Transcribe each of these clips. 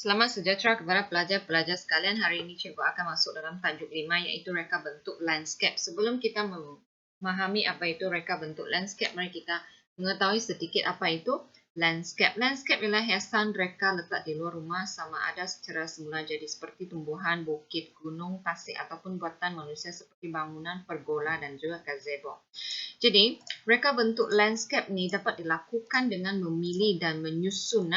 Selamat sejahtera kepada pelajar-pelajar sekalian. Hari ini cikgu akan masuk dalam tajuk 5 iaitu reka bentuk landscape. Sebelum kita memahami apa itu reka bentuk landscape, mari kita mengetahui sedikit apa itu landscape. Landscape ialah hiasan reka letak di luar rumah sama ada secara semula jadi seperti tumbuhan, bukit, gunung, tasik ataupun buatan manusia seperti bangunan, pergola dan juga gazebo. Jadi, reka bentuk landscape ni dapat dilakukan dengan memilih dan menyusun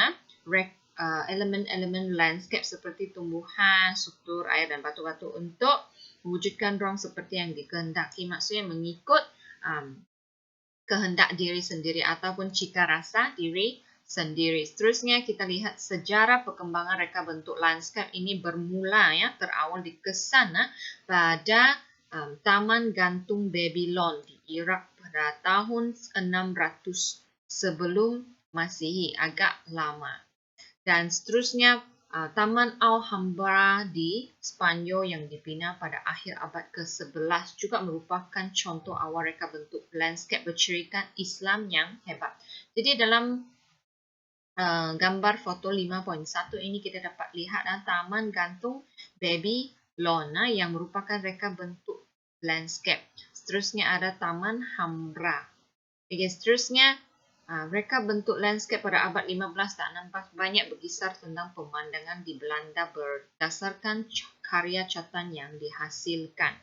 elemen-elemen landscape seperti tumbuhan, struktur, air dan batu-batu untuk mewujudkan ruang seperti yang dikehendaki. Maksudnya mengikut kehendak diri sendiri ataupun cita rasa diri sendiri. Seterusnya kita lihat sejarah perkembangan reka bentuk landscape ini bermula terawal dikesan pada Taman Gantung Babylon di Iraq pada tahun 600 sebelum Masihi, agak lama. Dan seterusnya Taman Alhambra di Spanyol yang dibina pada akhir abad ke-11 juga merupakan contoh awal reka bentuk landscape bercirikan Islam yang hebat. Jadi dalam gambar foto 5.1 ini kita dapat lihat Taman Gantung Babylon yang merupakan reka bentuk landscape. Seterusnya ada Taman Alhambra. Seterusnya reka bentuk landscape pada abad 15 dan 16 banyak berkisar tentang pemandangan di Belanda berdasarkan karya catatan yang dihasilkan.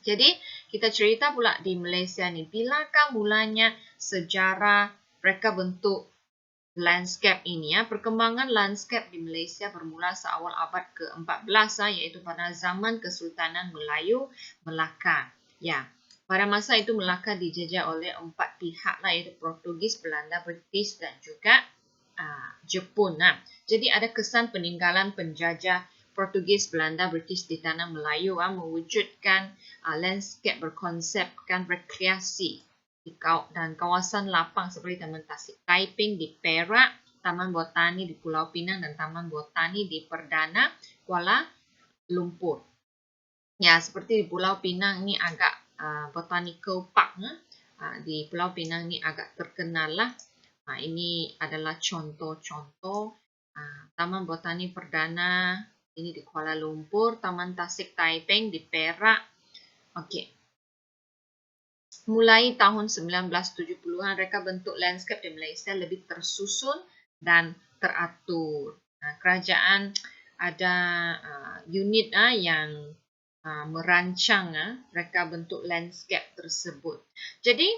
Jadi, kita cerita pula di Malaysia ni, bilakah mulanya sejarah reka bentuk landscape ini? Perkembangan landscape di Malaysia bermula seawal abad ke-14 iaitu pada zaman Kesultanan Melayu Melaka. Pada masa itu Melaka dijajah oleh 4 pihak iaitu Portugis, Belanda, British dan juga Jepun. Jadi ada kesan peninggalan penjajah Portugis, Belanda, British di tanah Melayu mewujudkan landscape berkonsepkan rekreasi dan kawasan lapang seperti Taman Tasik Taiping di Perak, Taman Botani di Pulau Pinang dan Taman Botani di Perdana Kuala Lumpur. Seperti di Pulau Pinang ni agak Botanical Park di Pulau Pinang ni agak terkenal lah. Ini adalah contoh-contoh Taman Botani Perdana ini di Kuala Lumpur, Taman Tasik Taiping di Perak. Okey. Mulai tahun 1970-an reka bentuk landscape di Malaysia lebih tersusun dan teratur. Kerajaan ada unit yang merancang reka bentuk landscape tersebut. Jadi,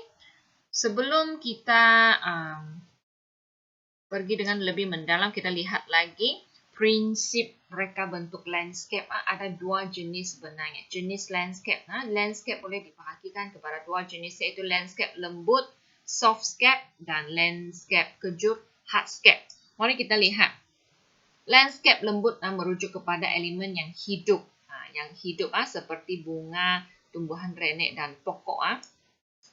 sebelum kita pergi dengan lebih mendalam, kita lihat lagi prinsip reka bentuk landscape. Ada 2 jenis sebenarnya. Jenis landscape. Landscape boleh dibahagikan kepada 2 jenis iaitu landscape lembut, softscape dan landscape kejut, hardscape. Mari kita lihat. Landscape lembut merujuk kepada elemen yang hidup. Seperti bunga, tumbuhan renek dan pokok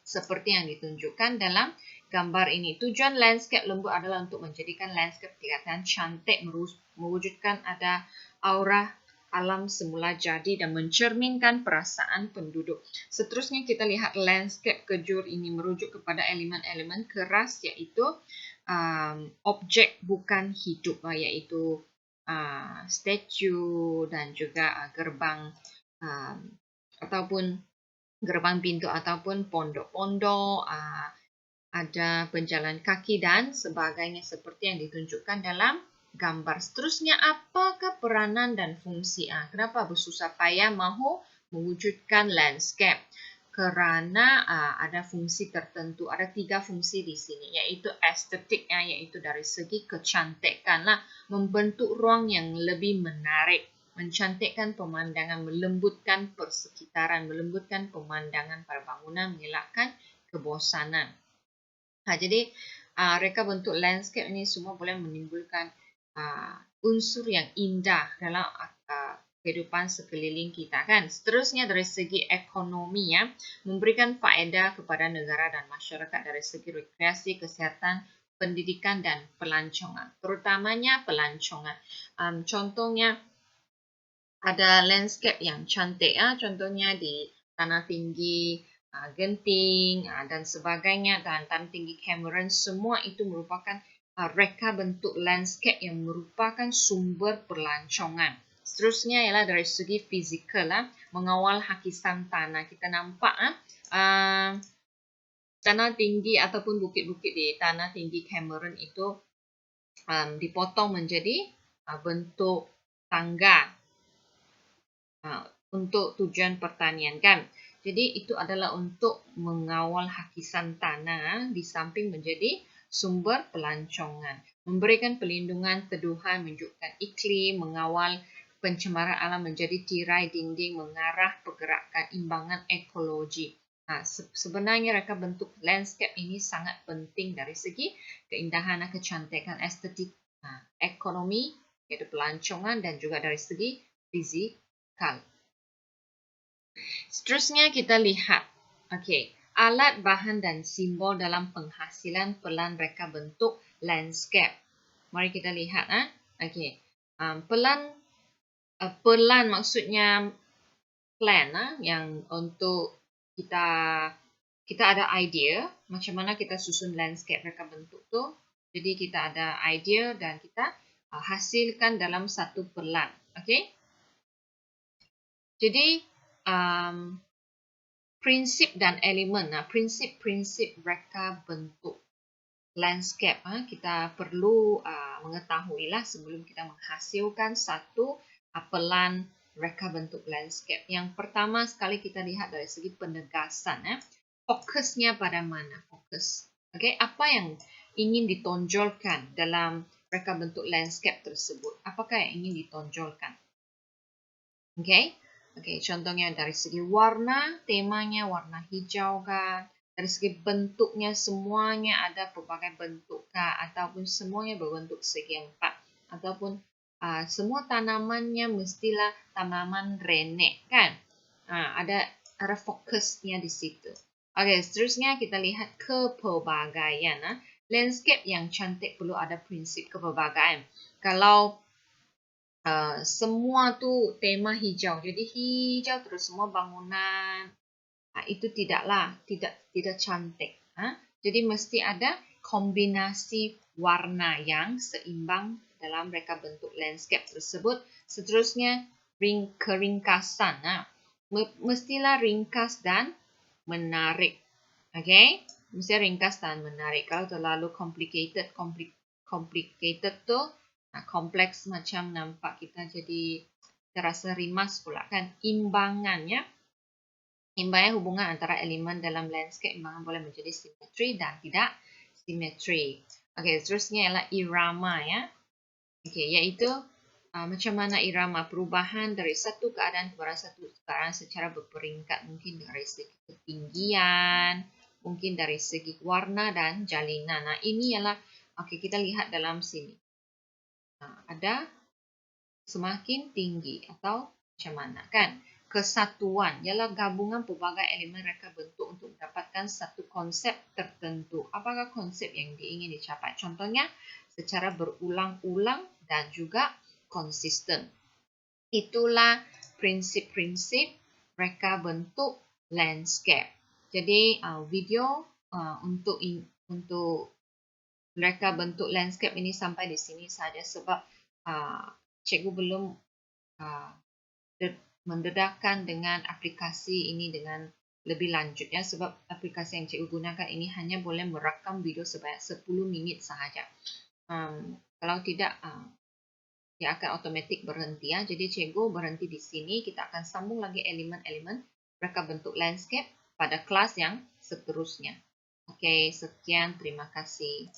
seperti yang ditunjukkan dalam gambar ini. Tujuan landscape lembut adalah untuk menjadikan landscape kelihatan cantik, mewujudkan ada aura alam semula jadi dan mencerminkan perasaan penduduk. Seterusnya kita lihat landscape kejur ini merujuk kepada elemen-elemen keras iaitu objek bukan hidup iaitu statue dan juga gerbang ataupun gerbang pintu ataupun pondok-pondok, ada penjalan kaki dan sebagainya seperti yang ditunjukkan dalam gambar. Seterusnya, apakah peranan dan fungsi? Kenapa bersusah payah mahu mewujudkan landscape? Kerana ada fungsi tertentu, ada 3 fungsi di sini, iaitu estetik, iaitu dari segi kecantikan membentuk ruang yang lebih menarik, mencantikkan pemandangan, melembutkan persekitaran, melembutkan pemandangan pada bangunan, mengelakkan kebosanan. Jadi, reka bentuk landscape ini semua boleh menimbulkan unsur yang indah dalam kehidupan sekeliling kita kan. Seterusnya dari segi ekonomi memberikan faedah kepada negara dan masyarakat dari segi rekreasi, kesihatan, pendidikan dan pelancongan. Terutamanya pelancongan. Contohnya ada landscape yang cantik contohnya di Tanah Tinggi, Genting dan sebagainya dan Tanah Tinggi Cameron, semua itu merupakan reka bentuk landscape yang merupakan sumber pelancongan. Seterusnya ialah dari segi fizikal, mengawal hakisan tanah. Kita nampak tanah tinggi ataupun bukit-bukit di tanah tinggi Cameron itu dipotong menjadi bentuk tangga untuk tujuan pertanian, kan. Jadi itu adalah untuk mengawal hakisan tanah di samping menjadi sumber pelancongan, memberikan perlindungan teduhan, menunjukkan iklim, mengawal pencemaran alam, menjadi tirai dinding mengarah pergerakan imbangan ekologi. Sebenarnya reka bentuk landscape ini sangat penting dari segi keindahan, kecantikan, estetik, ekonomi, iaitu pelancongan, dan juga dari segi fizikal. Seterusnya kita lihat, alat, bahan dan simbol dalam penghasilan pelan reka bentuk landscape. Mari kita lihat. Pelan maksudnya plan, yang untuk kita ada idea macam mana kita susun landscape reka bentuk tu. Jadi kita ada idea dan kita hasilkan dalam satu pelan. Jadi prinsip dan elemen, prinsip-prinsip reka bentuk landscape kita perlu mengetahuilah sebelum kita menghasilkan satu pelan reka bentuk landscape. Yang pertama sekali kita lihat dari segi penegasan, fokusnya pada mana? Fokus. Apa yang ingin ditonjolkan dalam reka bentuk landscape tersebut? Apakah yang ingin ditonjolkan? Contohnya dari segi warna, temanya warna hijau kan? Dari segi bentuknya semuanya ada pelbagai bentuk kah? Ataupun semuanya berbentuk segi empat? Ataupun semua tanamannya mestilah tanaman renek, kan? Ada fokusnya di situ. Seterusnya kita lihat kepelbagaian. Landscape yang cantik perlu ada prinsip kepelbagaian. Kalau semua tu tema hijau, jadi hijau terus semua bangunan, itu tidak cantik. Jadi mesti ada kombinasi warna yang seimbang dalam reka bentuk landscape tersebut. Seterusnya keringkasan, mestilah ringkas dan menarik. Mesti ringkas dan menarik. Kalau terlalu complicated tu kompleks macam nampak kita jadi terasa rimas pula, kan. Imbangannya hubungan antara elemen dalam landscape, imbangan boleh menjadi simetri dan tidak simetri. Seterusnya ialah irama, iaitu macam mana irama perubahan dari satu keadaan kepada satu keadaan secara berperingkat, mungkin dari segi ketinggian, mungkin dari segi warna dan jalinan. Ini ialah kita lihat dalam sini. Ada semakin tinggi atau macam mana, kan? Kesatuan ialah gabungan pelbagai elemen reka bentuk untuk mendapatkan satu konsep tertentu. Apakah konsep yang ingin dicapai? Contohnya secara berulang-ulang dan juga konsisten. Itulah prinsip-prinsip reka bentuk landscape. Jadi video untuk reka bentuk landscape ini sampai di sini saja, sebab cikgu belum mendedahkan dengan aplikasi ini dengan lebih lanjut, sebab aplikasi yang cikgu gunakan ini hanya boleh merakam video sebanyak 10 minit sahaja. Kalau tidak dia akan otomatik berhenti. Jadi cikgu berhenti di sini. Kita akan sambung lagi elemen-elemen reka bentuk landscape pada kelas yang seterusnya. Sekian, terima kasih.